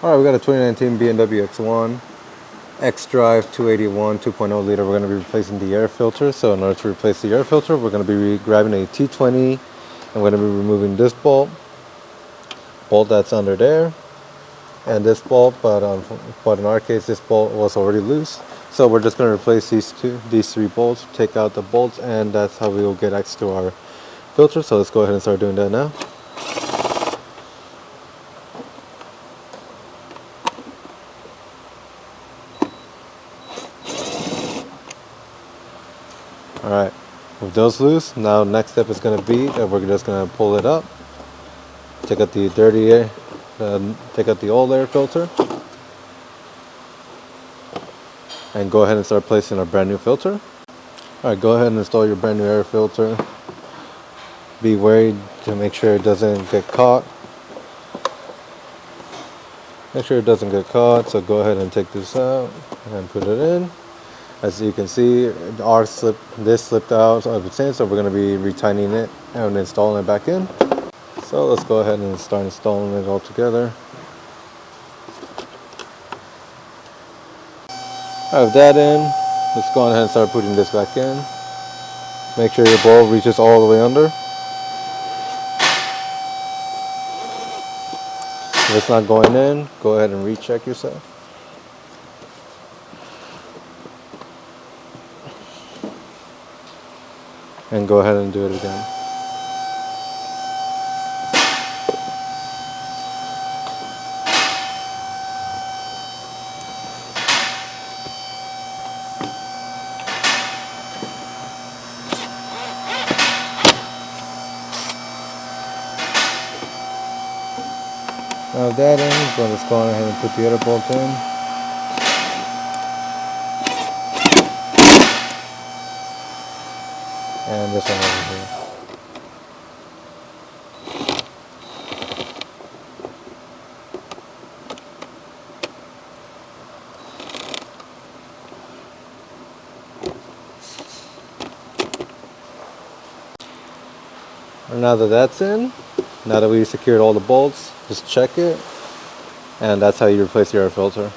Alright, we got a 2019 BMW X1 X-Drive 281 2.0 liter. We're going to be replacing the air filter. So in order to replace the air filter, we're going to be grabbing a T20 and we're going to be removing this bolt that's under there, and this bolt, but in our case this bolt was already loose. So we're just going to replace these three bolts, take out the bolts, and that's how we will get access to our filter. So let's go ahead and start doing that now. Alright, with those loose, now next step is going to be that we're just going to pull it up, take out the dirty air, take out the old air filter, and go ahead and start placing our brand new filter. Alright, go ahead and install your brand new air filter. Be wary to make sure it doesn't get caught. Make sure it doesn't get caught, so go ahead and take this out and put it in. As you can see, this slipped out of its in, so we're going to be retightening it and installing it back in. So let's go ahead and start installing it all together. I have that in. Let's go ahead and start putting this back in. Make sure your bulb reaches all the way under. If it's not going in, go ahead and recheck yourself. And go ahead and do it again. Now that in, so let's go ahead and put the other bolt in. And this one over here. And now that that's in, now that we've secured all the bolts, just check it, and that's how you replace your air filter.